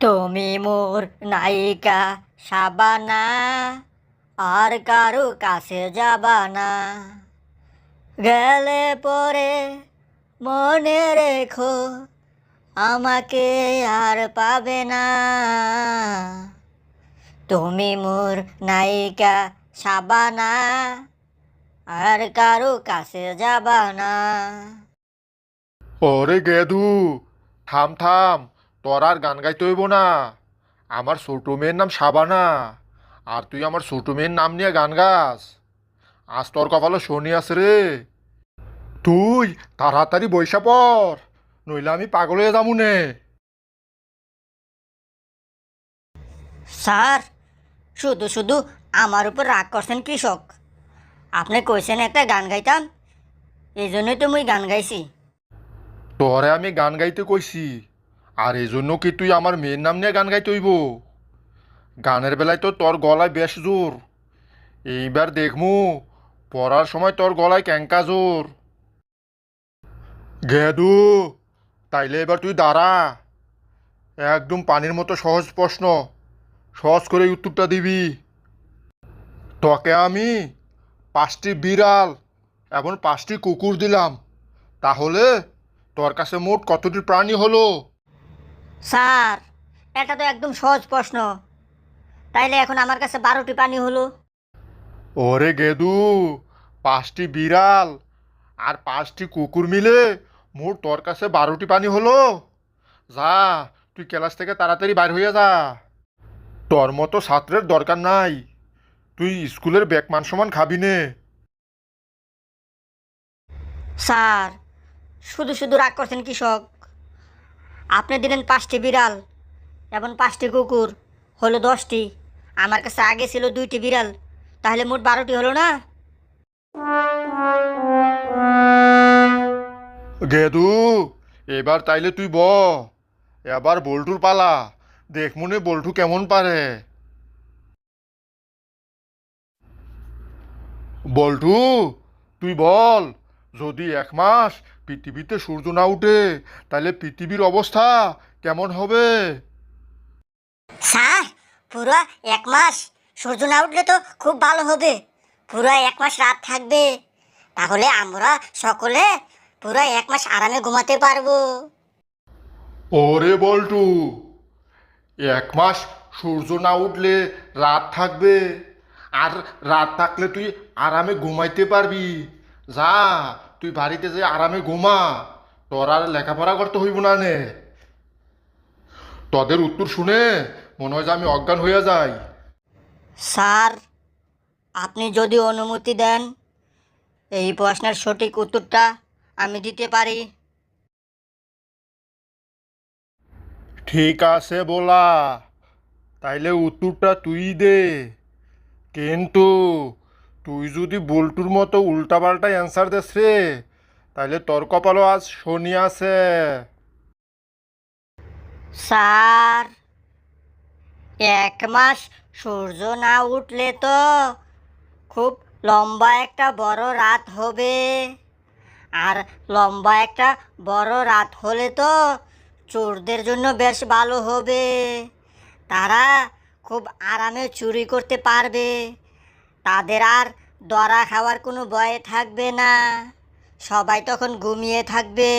তুমি মোর নায়িকা সাবানা, আর কারো কাছে যাবা না। গেলে পরে মনে রেখো, আমাকে আর পাবে না। তুমি মোর নায়িকা সাবানা, আর কারো কাছে যাবা না। ওরে গেদু, থাম থাম, তোর আর গান গাইতে হইব না। আমার ছোট মেয়ের নাম সাবানা, আর তুই আমার ছোট মেয়ের নাম নিয়ে গান গাস। আজ তোর কপালে শনি আছে রে। তুই তাড়াতাড়ি বইসা পড়, নইলে আমি পাগল হয়ে যাবো নে। স্যার, শুধু শুধু আমার উপর রাগ করছেন কৃষক। আপনি কইছেন একটা গান গাইতাম, এই জন্যই তো মুই গান গাইছি। তোরে আমি গান গাইতে কইছি, আর এই জন্য কি তুই আমার মেয়ের নাম নিয়ে গান গাইতে হইব? গানের বেলায় তো তোর গলায় বেশ জোর। এইবার দেখমু পড়ার সময় তোর গলায় ক্যাঙ্কা জোর। গেদু, তাইলে এবার তুই দাঁড়া। একদম পানির মতো সহজ প্রশ্ন, সহজ করে উত্তরটা দিবি। তোকে আমি 5টি বিড়াল এবং 5টি কুকুর দিলাম, তাহলে তোর কাছে মোট কতটি প্রাণী হলো? স্যার, এটা তো একদম সহজ প্রশ্ন। তাইলে এখন আমার কাছে 12টি পানি হলো। ওরে গেদু, 5টি বিড়াল আর 5টি কুকুর মিলে মোট তোর কাছে 12টি প্রাণী হলো। যা, তুই ক্লাস থেকে তাড়াতাড়ি বাইর হইয়া যা। তোর মতো ছাত্রের দরকার নাই, তুই স্কুলের ব্যাক মান সমান খাবি নে। স্যার, শুধু শুধু রাগ করছেন কৃষক। আপনি দিলেন 5টি বিড়াল এবং 5টি কুকুর, হলো 10টি। আমার কাছে আগে ছিল 2টি বিড়াল, তাহলে মোট 12টি হলো না? গেদু, এবার তাইলে তুই এবার বল্টুর পালা। দেখ মনে বল্টু কেমন পারে। বল্টু, তুই বল, যদি 1 মাস পৃথিবীতে সূর্য না উঠে, তাহলে পৃথিবীর অবস্থা কেমন হবে? স্যার, পুরো 1 মাস সূর্য না উঠলে তো খুব ভালো হবে। পুরো 1 মাস রাত থাকবে, তাহলে আমরা সকলে পুরো 1 মাস আরামে ঘুমাতে পারবো। ওরে বল্টু, 1 মাস সূর্য না উঠলে রাত থাকবে, আর রাত থাকলে তুই আরামে ঘুমাইতে পারবি। যা, তুই বাড়িতে যে আরামে ঘুমা, তোর আর লেখাপড়া করতে হইব না নে। তোদের উত্তর শুনে মনে হয় যে আমি অজ্ঞান হইয়া যাই। স্যার, আপনি যদি অনুমতি দেন, এই প্রশ্নের সঠিক উত্তরটা আমি দিতে পারি। ঠিক আছে বলা, তাইলে উত্তরটা তুই দে। কিন্তু তুই যদি বল্টুর মতো উল্টাপাল্টা অ্যান্সার দেস রে, তাইলে তোর কপালও আজ শনি আছে। স্যার, 1 মাস সূর্য না উঠলে তো খুব লম্বা একটা বড় রাত হবে। আর লম্বা একটা বড় রাত হলে তো চোরদের জন্য বেশ ভালো হবে। তারা খুব আরামে চুরি করতে পারবে। তাদের আর ধরা খাওয়ার কোনো ভয় থাকবে না। সবাই তখন ঘুমিয়ে থাকবে।